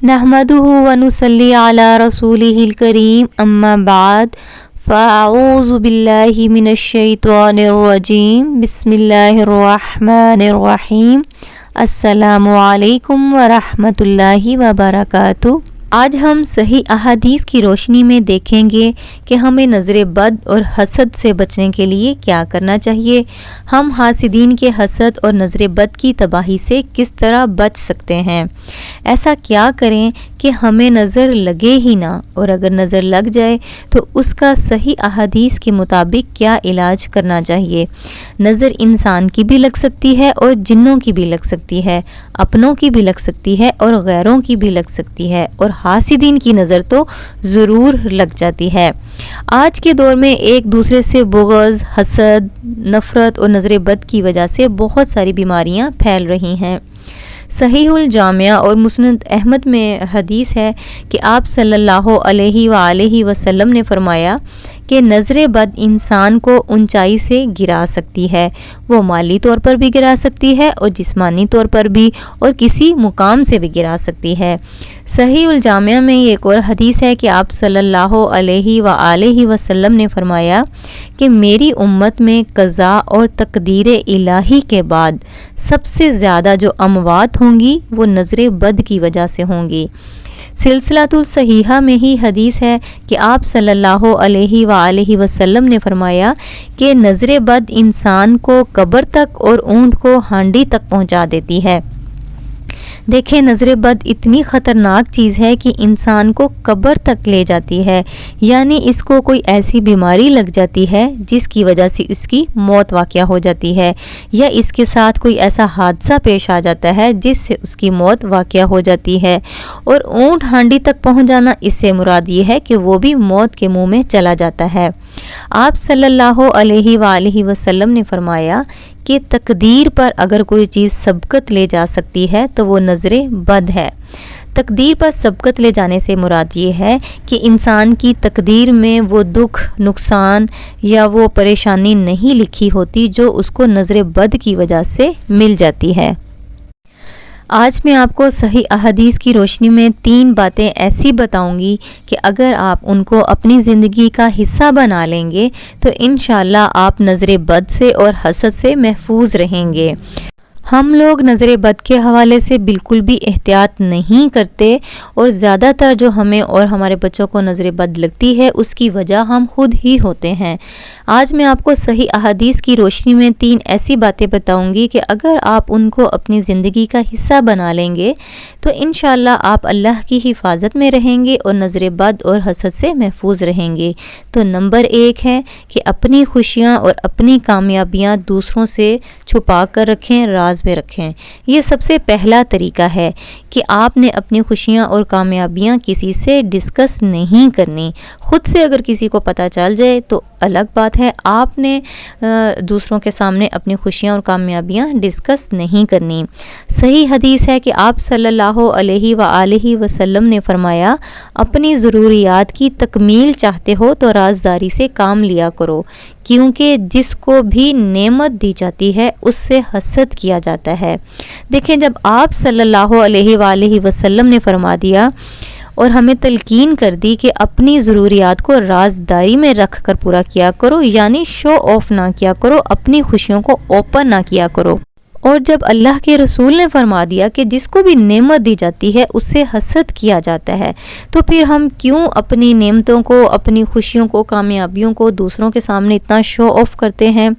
نحمده ونصلي على رسوله الكريم اما بعد فاعوذ بالله من الشیطان الرجیم بسم اللہ الرحمن الرحیم السلام علیکم ورحمۃ اللہ وبرکاتہ۔ آج ہم صحیح احادیث کی روشنی میں دیکھیں گے کہ ہمیں نظر بد اور حسد سے بچنے کے لیے کیا کرنا چاہیے، ہم حاسدین کے حسد اور نظر بد کی تباہی سے کس طرح بچ سکتے ہیں، ایسا کیا کریں کہ ہمیں نظر لگے ہی نہ، اور اگر نظر لگ جائے تو اس کا صحیح احادیث کے مطابق کیا علاج کرنا چاہیے۔ نظر انسان کی بھی لگ سکتی ہے اور جنوں کی بھی لگ سکتی ہے، اپنوں کی بھی لگ سکتی ہے اور غیروں کی بھی لگ سکتی ہے، اور حاسدین کی نظر تو ضرور لگ جاتی ہے۔ آج کے دور میں ایک دوسرے سے بغض، حسد، نفرت اور نظر بد کی وجہ سے بہت ساری بیماریاں پھیل رہی ہیں۔ صحیح الجامعہ اور مسند احمد میں حدیث ہے کہ آپ صلی اللہ علیہ وآلہ وسلم نے فرمایا کہ نظر بد انسان کو اونچائی سے گرا سکتی ہے، وہ مالی طور پر بھی گرا سکتی ہے اور جسمانی طور پر بھی، اور کسی مقام سے بھی گرا سکتی ہے۔ صحیح الجامعہ میں ایک اور حدیث ہے کہ آپ صلی اللہ علیہ وآلہ وسلم نے فرمایا کہ میری امت میں قضاء اور تقدیر الہی کے بعد سب سے زیادہ جو اموات ہوں گی وہ نظر بد کی وجہ سے ہوں گی۔ سلسلۃ الصحیحہ میں ہی حدیث ہے کہ آپ صلی اللہ علیہ وآلہ وسلم نے فرمایا کہ نظر بد انسان کو قبر تک اور اونٹ کو ہانڈی تک پہنچا دیتی ہے۔ دیکھیں، نظر بد اتنی خطرناک چیز ہے کہ انسان کو قبر تک لے جاتی ہے، یعنی اس کو کوئی ایسی بیماری لگ جاتی ہے جس کی وجہ سے اس کی موت واقع ہو جاتی ہے، یا اس کے ساتھ کوئی ایسا حادثہ پیش آ جاتا ہے جس سے اس کی موت واقع ہو جاتی ہے۔ اور اونٹ ہانڈی تک پہنچ جانا، اس سے مراد یہ ہے کہ وہ بھی موت کے منہ میں چلا جاتا ہے۔ آپ صلی اللہ علیہ وآلہ وسلم نے فرمایا کہ تقدیر پر اگر کوئی چیز سبقت لے جا سکتی ہے تو وہ نظر بد ہے۔ تقدیر پر سبقت لے جانے سے مراد یہ ہے کہ انسان کی تقدیر میں وہ دکھ، نقصان یا وہ پریشانی نہیں لکھی ہوتی جو اس کو نظر بد کی وجہ سے مل جاتی ہے۔ آج میں آپ کو صحیح احادیث کی روشنی میں 3 باتیں ایسی بتاؤں گی کہ اگر آپ ان کو اپنی زندگی کا حصہ بنا لیں گے تو انشاءاللہ آپ نظر بد سے اور حسد سے محفوظ رہیں گے۔ ہم لوگ نظر بد کے حوالے سے بالکل بھی احتیاط نہیں کرتے، اور زیادہ تر جو ہمیں اور ہمارے بچوں کو نظر بد لگتی ہے اس کی وجہ ہم خود ہی ہوتے ہیں۔ آج میں آپ کو صحیح احادیث کی روشنی میں 3 ایسی باتیں بتاؤں گی کہ اگر آپ ان کو اپنی زندگی کا حصہ بنا لیں گے تو انشاءاللہ آپ اللہ کی حفاظت میں رہیں گے اور نظر بد اور حسد سے محفوظ رہیں گے۔ تو نمبر 1 ہے کہ اپنی خوشیاں اور اپنی کامیابیاں دوسروں سے چھپا کر رکھیں، راز میں رکھیں۔ یہ سب سے پہلا طریقہ ہے کہ آپ نے اپنی خوشیاں اور کامیابیاں کسی سے ڈسکس نہیں کرنی۔ خود سے اگر کسی کو پتہ چل جائے تو الگ بات ہے، آپ نے دوسروں کے سامنے اپنی خوشیاں اور کامیابیاں ڈسکس نہیں کرنی۔ صحیح حدیث ہے کہ آپ صلی اللہ علیہ وآلہ وسلم نے فرمایا، اپنی ضروریات کی تکمیل چاہتے ہو تو رازداری سے کام لیا کرو، کیونکہ جس کو بھی نعمت دی جاتی ہے اس سے حسد کیا جاتا ہے۔ دیکھیں، جب آپ صلی اللہ علیہ وآلہ وسلم نے فرما دیا اور ہمیں تلقین کر دی کہ اپنی ضروریات کو رازداری میں رکھ کر پورا کیا کرو، یعنی شو آف نہ کیا کرو، اپنی خوشیوں کو اوپن نہ کیا کرو، اور جب اللہ کے رسول نے فرما دیا کہ جس کو بھی نعمت دی جاتی ہے اس سے حسد کیا جاتا ہے، تو پھر ہم کیوں اپنی نعمتوں کو، اپنی خوشیوں کو، کامیابیوں کو دوسروں کے سامنے اتنا شو آف کرتے ہیں؟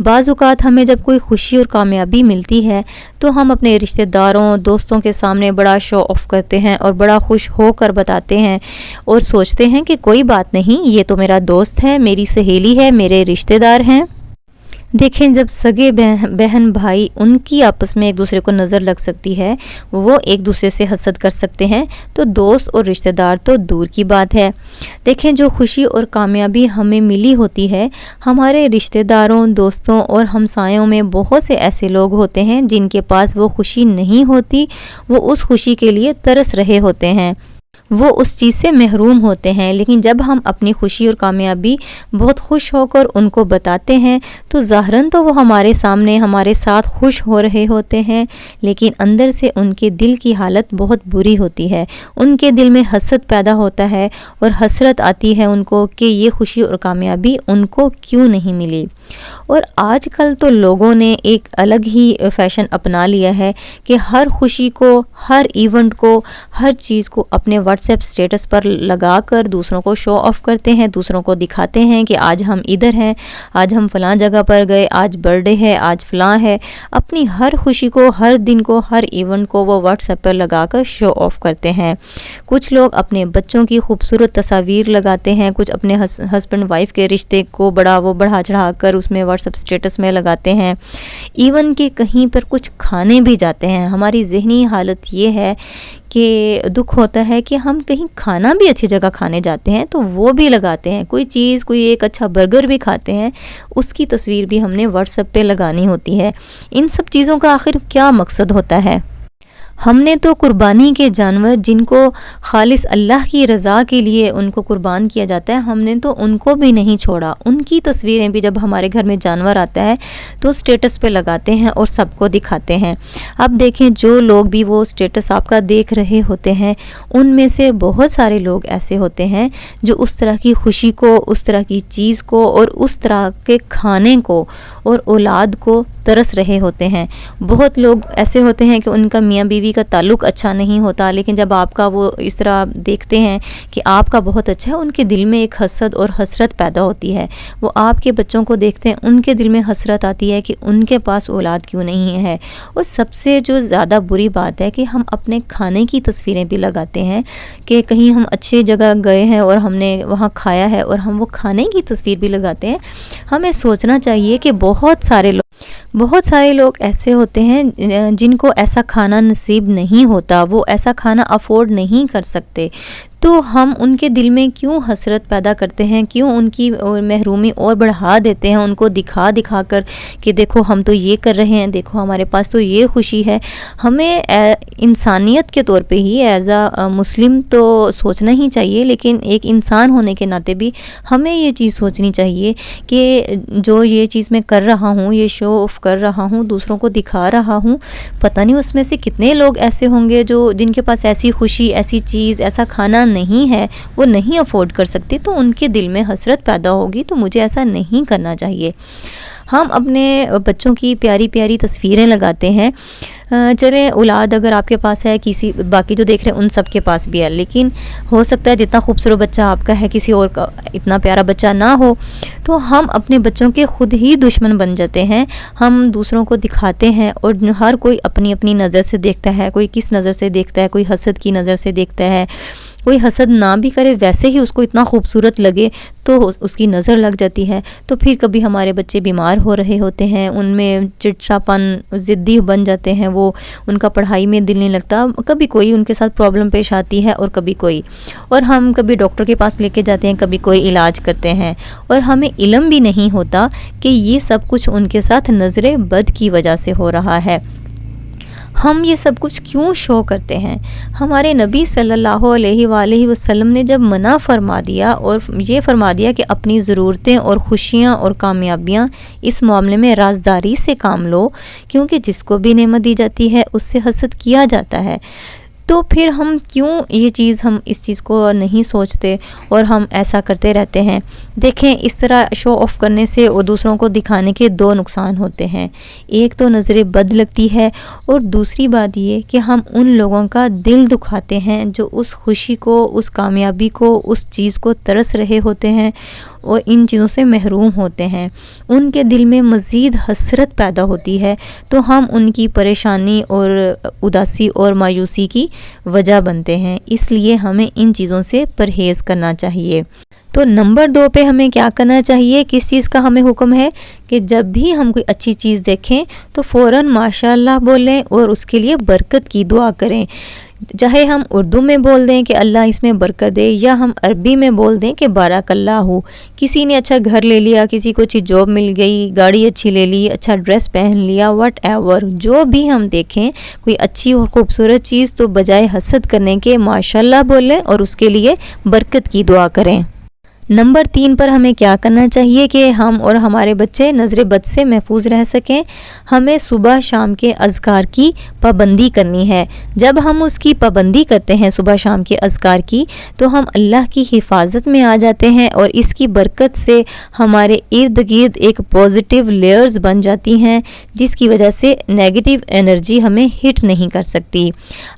بعض اوقات ہمیں جب کوئی خوشی اور کامیابی ملتی ہے تو ہم اپنے رشتہ داروں، دوستوں کے سامنے بڑا شو آف کرتے ہیں اور بڑا خوش ہو کر بتاتے ہیں، اور سوچتے ہیں کہ کوئی بات نہیں، یہ تو میرا دوست ہے، میری سہیلی ہے، میرے رشتہ دار ہیں۔ دیکھیں، جب سگے بہن بھائی ان کی آپس میں ایک دوسرے کو نظر لگ سکتی ہے، وہ ایک دوسرے سے حسد کر سکتے ہیں، تو دوست اور رشتہ دار تو دور کی بات ہے۔ دیکھیں، جو خوشی اور کامیابی ہمیں ملی ہوتی ہے، ہمارے رشتہ داروں، دوستوں اور ہمسایوں میں بہت سے ایسے لوگ ہوتے ہیں جن کے پاس وہ خوشی نہیں ہوتی، وہ اس خوشی کے لیے ترس رہے ہوتے ہیں۔ وہ اس چیز سے محروم ہوتے ہیں۔ لیکن جب ہم اپنی خوشی اور کامیابی بہت خوش ہو کر ان کو بتاتے ہیں تو ظاہراً تو وہ ہمارے سامنے ہمارے ساتھ خوش ہو رہے ہوتے ہیں، لیکن اندر سے ان کے دل کی حالت بہت بری ہوتی ہے۔ ان کے دل میں حسد پیدا ہوتا ہے اور حسرت آتی ہے ان کو کہ یہ خوشی اور کامیابی ان کو کیوں نہیں ملی۔ اور آج کل تو لوگوں نے ایک الگ ہی فیشن اپنا لیا ہے کہ ہر خوشی کو، ہر ایونٹ کو، ہر چیز کو اپنے واٹس ایپ اسٹیٹس پر لگا کر دوسروں کو شو آف کرتے ہیں، دوسروں کو دکھاتے ہیں کہ آج ہم ادھر ہیں، آج ہم فلاں جگہ پر گئے، آج برتھ ڈے ہے، آج فلاں ہے۔ اپنی ہر خوشی کو، ہر دن کو، ہر ایونٹ کو وہ واٹس ایپ پر لگا کر شو آف کرتے ہیں۔ کچھ لوگ اپنے بچوں کی خوبصورت تصاویر لگاتے ہیں، کچھ اپنے ہسبینڈ وائف کے رشتے کو بڑھا چڑھا کر اس میں واٹس ایپ اسٹیٹس میں لگاتے ہیں۔ ایون کہ کہیں پر کچھ کھانے بھی جاتے ہیں، ہماری ذہنی حالت یہ ہے کہ دکھ ہوتا ہے کہ ہم کہیں کھانا بھی اچھی جگہ کھانے جاتے ہیں تو وہ بھی لگاتے ہیں، کوئی چیز، کوئی ایک اچھا برگر بھی کھاتے ہیں، اس کی تصویر بھی ہم نے واٹس ایپ پہ لگانی ہوتی ہے۔ ان سب چیزوں کا آخر کیا مقصد ہوتا ہے؟ ہم نے تو قربانی کے جانور جن کو خالص اللہ کی رضا کے لیے ان کو قربان کیا جاتا ہے، ہم نے تو ان کو بھی نہیں چھوڑا۔ ان کی تصویریں بھی جب ہمارے گھر میں جانور آتا ہے تو سٹیٹس پہ لگاتے ہیں اور سب کو دکھاتے ہیں۔ اب دیکھیں، جو لوگ بھی وہ سٹیٹس آپ کا دیکھ رہے ہوتے ہیں ان میں سے بہت سارے لوگ ایسے ہوتے ہیں جو اس طرح کی خوشی کو، اس طرح کی چیز کو اور اس طرح کے کھانے کو اور اولاد کو ترس رہے ہوتے ہیں۔ بہت لوگ ایسے ہوتے ہیں کہ ان کا میاں بیوی کا تعلق اچھا نہیں ہوتا، لیکن جب آپ کا وہ اس طرح دیکھتے ہیں کہ آپ کا بہت اچھا ہے، ان کے دل میں ایک حسد اور حسرت پیدا ہوتی ہے۔ وہ آپ کے بچوں کو دیکھتے ہیں، ان کے دل میں حسرت آتی ہے کہ ان کے پاس اولاد کیوں نہیں ہے۔ اور سب سے جو زیادہ بری بات ہے کہ ہم اپنے کھانے کی تصویریں بھی لگاتے ہیں کہ کہیں ہم اچھی جگہ گئے ہیں اور ہم نے وہاں کھایا ہے اور ہم وہ کھانے کی تصویر بھی لگاتے ہیں۔ ہمیں سوچنا چاہیے کہ بہت سارے لوگ ایسے ہوتے ہیں جن کو ایسا کھانا نصیب نہیں ہوتا، وہ ایسا کھانا افورڈ نہیں کر سکتے، تو ہم ان کے دل میں کیوں حسرت پیدا کرتے ہیں، کیوں ان کی محرومی اور بڑھا دیتے ہیں، ان کو دکھا کر کہ دیکھو ہم تو یہ کر رہے ہیں، دیکھو ہمارے پاس تو یہ خوشی ہے۔ ہمیں انسانیت کے طور پہ ہی ایز اے مسلم تو سوچنا ہی چاہیے، لیکن ایک انسان ہونے کے ناطے بھی ہمیں یہ چیز سوچنی چاہیے کہ جو یہ چیز میں کر رہا ہوں، یہ شو آف کر رہا ہوں، دوسروں کو دکھا رہا ہوں، پتہ نہیں اس میں سے کتنے لوگ ایسے ہوں گے جن کے پاس ایسی خوشی، ایسی چیز، ایسا کھانا نہیں ہے، وہ نہیں افورڈ کر سکتے، تو ان کے دل میں حسرت پیدا ہوگی۔ تو مجھے ایسا نہیں کرنا چاہیے۔ ہم اپنے بچوں کی پیاری پیاری تصویریں لگاتے ہیں، چلیں اولاد اگر آپ کے پاس ہے، کسی باقی جو دیکھ رہے ہیں ان سب کے پاس بھی ہے، لیکن ہو سکتا ہے جتنا خوبصورت بچہ آپ کا ہے کسی اور کا اتنا پیارا بچہ نہ ہو، تو ہم اپنے بچوں کے خود ہی دشمن بن جاتے ہیں۔ ہم دوسروں کو دکھاتے ہیں اور ہر کوئی اپنی اپنی نظر سے دیکھتا ہے، کوئی کس نظر سے دیکھتا ہے، کوئی حسد کی نظر سے دیکھتا ہے، کوئی حسد نہ بھی کرے ویسے ہی اس کو اتنا خوبصورت لگے تو اس کی نظر لگ جاتی ہے۔ تو پھر کبھی ہمارے بچے بیمار ہو رہے ہوتے ہیں، ان میں چڑچڑاپن، ضدی بن جاتے ہیں، وہ ان کا پڑھائی میں دل نہیں لگتا، کبھی کوئی ان کے ساتھ پرابلم پیش آتی ہے اور کبھی کوئی، اور ہم کبھی ڈاکٹر کے پاس لے کے جاتے ہیں، کبھی کوئی علاج کرتے ہیں، اور ہمیں علم بھی نہیں ہوتا کہ یہ سب کچھ ان کے ساتھ نظر بد کی وجہ سے ہو رہا ہے۔ ہم یہ سب کچھ کیوں شو کرتے ہیں؟ ہمارے نبی صلی اللہ علیہ وآلہ وسلم نے جب منع فرما دیا اور یہ فرما دیا کہ اپنی ضرورتیں اور خوشیاں اور کامیابیاں اس معاملے میں رازداری سے کام لو، کیونکہ جس کو بھی نعمت دی جاتی ہے اس سے حسد کیا جاتا ہے، تو پھر ہم کیوں ہم اس چیز کو نہیں سوچتے اور ہم ایسا کرتے رہتے ہیں؟ دیکھیں، اس طرح شو آف کرنے سے اور دوسروں کو دکھانے کے دو نقصان ہوتے ہیں۔ ایک تو نظر بد لگتی ہے، اور دوسری بات یہ کہ ہم ان لوگوں کا دل دکھاتے ہیں جو اس خوشی کو، اس کامیابی کو، اس چیز کو ترس رہے ہوتے ہیں اور ان چیزوں سے محروم ہوتے ہیں۔ ان کے دل میں مزید حسرت پیدا ہوتی ہے، تو ہم ان کی پریشانی اور اداسی اور مایوسی کی وجہ بنتے ہیں۔ اس لیے ہمیں ان چیزوں سے پرہیز کرنا چاہیے۔ تو نمبر 2 پہ ہمیں کیا کرنا چاہیے؟ کس چیز کا ہمیں حکم ہے کہ جب بھی ہم کوئی اچھی چیز دیکھیں تو فوراً ماشاء اللہ بولیں اور اس کے لیے برکت کی دعا کریں۔ چاہے ہم اردو میں بول دیں کہ اللہ اس میں برکت دے، یا ہم عربی میں بول دیں کہ بارک اللہ ہو۔ کسی نے اچھا گھر لے لیا، کسی کو اچھی جاب مل گئی، گاڑی اچھی لے لی، اچھا ڈریس پہن لیا، وٹ ایور، جو بھی ہم دیکھیں کوئی اچھی اور خوبصورت چیز، تو بجائے حسد کرنے کے ماشاءاللہ بولیں اور اس کے لیے برکت کی دعا کریں۔ نمبر 3 پر ہمیں کیا کرنا چاہیے کہ ہم اور ہمارے بچے نظر بد سے محفوظ رہ سکیں؟ ہمیں صبح شام کے اذکار کی پابندی کرنی ہے۔ جب ہم اس کی پابندی کرتے ہیں صبح شام کے اذکار کی، تو ہم اللہ کی حفاظت میں آ جاتے ہیں، اور اس کی برکت سے ہمارے ارد گرد ایک پازیٹیو لیئرز بن جاتی ہیں، جس کی وجہ سے نیگیٹو انرجی ہمیں ہٹ نہیں کر سکتی۔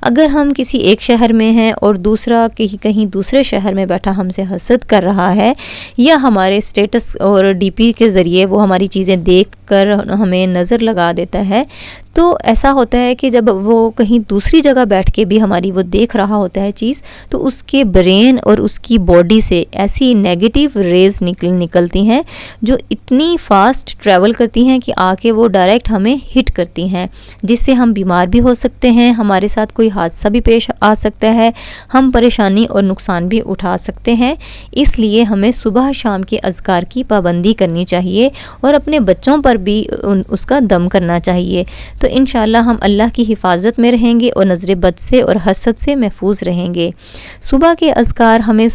اگر ہم کسی ایک شہر میں ہیں اور دوسرا کہیں دوسرے شہر میں بیٹھا ہم سے حسد کر رہا ہے، یا ہمارے سٹیٹس اور ڈی پی کے ذریعے وہ ہماری چیزیں دیکھ کر ہمیں نظر لگا دیتا ہے، تو ایسا ہوتا ہے کہ جب وہ کہیں دوسری جگہ بیٹھ کے بھی ہماری وہ دیکھ رہا ہوتا ہے چیز، تو اس کے برین اور اس کی باڈی سے ایسی نیگیٹو ریز نکلتی ہیں جو اتنی فاسٹ ٹریول کرتی ہیں کہ آ کے وہ ڈائریکٹ ہمیں ہٹ کرتی ہیں، جس سے ہم بیمار بھی ہو سکتے ہیں، ہمارے ساتھ کوئی حادثہ بھی پیش آ سکتا ہے، ہم پریشانی اور نقصان بھی اٹھا سکتے ہیں۔ اس لیے ہمیں صبح شام کے اذکار کی پابندی کرنی چاہیے، اور اپنے بچوں پر بھی اس کا دم کرنا چاہیے، تو انشاءاللہ ہم اللہ کی حفاظت میں رہیں گے اور نظر بد سے اور حسد سے محفوظ رہیں گے۔ صبح کے اذکار ہمیں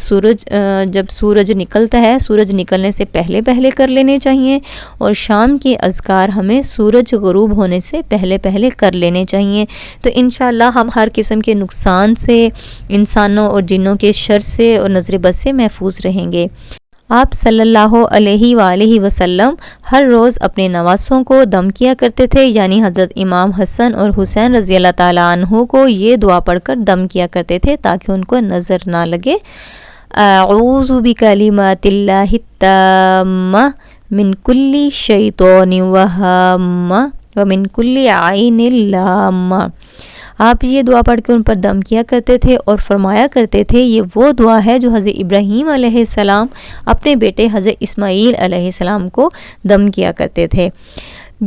جب سورج نکلتا ہے، سورج نکلنے سے پہلے کر لینے چاہیے، اور شام کے اذکار ہمیں سورج غروب ہونے سے پہلے کر لینے چاہیے، تو انشاءاللہ ہم ہر قسم کے نقصان سے، انسانوں اور جنوں کے شر سے اور نظر بد سے محفوظ رہیں گے۔ آپ صلی اللہ علیہ وآلہ وسلم ہر روز اپنے نواسوں کو دم کیا کرتے تھے، یعنی حضرت امام حسن اور حسین رضی اللہ تعالیٰ عنہ کو یہ دعا پڑھ کر دم کیا کرتے تھے تاکہ ان کو نظر نہ لگے۔ اعوذ بکلمات اللہ التامہ من کل شیطان وہامہ ومن کل عین لامہ۔ آپ یہ دعا پڑھ کے ان پر دم کیا کرتے تھے اور فرمایا کرتے تھے، یہ وہ دعا ہے جو حضرت ابراہیم علیہ السلام اپنے بیٹے حضرت اسماعیل علیہ السلام کو دم کیا کرتے تھے۔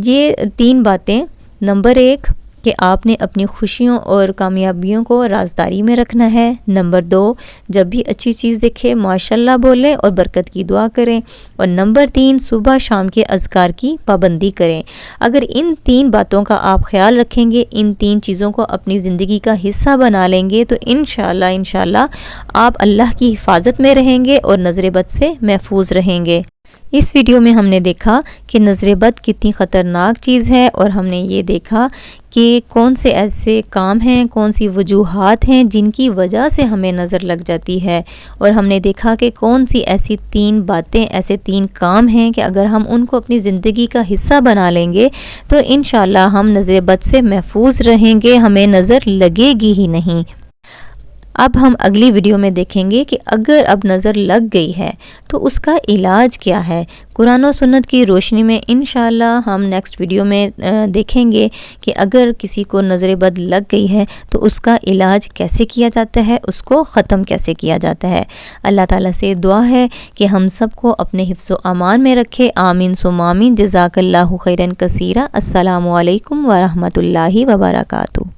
یہ 3 باتیں، نمبر 1 کہ آپ نے اپنی خوشیوں اور کامیابیوں کو رازداری میں رکھنا ہے، نمبر 2 جب بھی اچھی چیز دیکھے ماشاءاللہ بولیں اور برکت کی دعا کریں، اور نمبر 3 صبح شام کے اذکار کی پابندی کریں۔ اگر ان 3 باتوں کا آپ خیال رکھیں گے، ان 3 چیزوں کو اپنی زندگی کا حصہ بنا لیں گے، تو انشاءاللہ آپ اللہ کی حفاظت میں رہیں گے اور نظر بد سے محفوظ رہیں گے۔ اس ویڈیو میں ہم نے دیکھا کہ نظر بد کتنی خطرناک چیز ہے، اور ہم نے یہ دیکھا کہ کون سے ایسے کام ہیں، کون سی وجوہات ہیں جن کی وجہ سے ہمیں نظر لگ جاتی ہے، اور ہم نے دیکھا کہ کون سی ایسی 3 باتیں، ایسے 3 کام ہیں کہ اگر ہم ان کو اپنی زندگی کا حصہ بنا لیں گے تو انشاءاللہ ہم نظر بد سے محفوظ رہیں گے، ہمیں نظر لگے گی ہی نہیں۔ اب ہم اگلی ویڈیو میں دیکھیں گے کہ اگر اب نظر لگ گئی ہے تو اس کا علاج کیا ہے۔ قرآن و سنت کی روشنی میں انشاءاللہ ہم نیکسٹ ویڈیو میں دیکھیں گے کہ اگر کسی کو نظر بد لگ گئی ہے تو اس کا علاج کیسے کیا جاتا ہے، اس کو ختم کیسے کیا جاتا ہے۔ اللہ تعالیٰ سے دعا ہے کہ ہم سب کو اپنے حفظ و امان میں رکھے، آمین ثم آمین۔ جزاک اللہ خیرا کثیرا۔ السلام علیکم ورحمۃ اللہ وبرکاتہ۔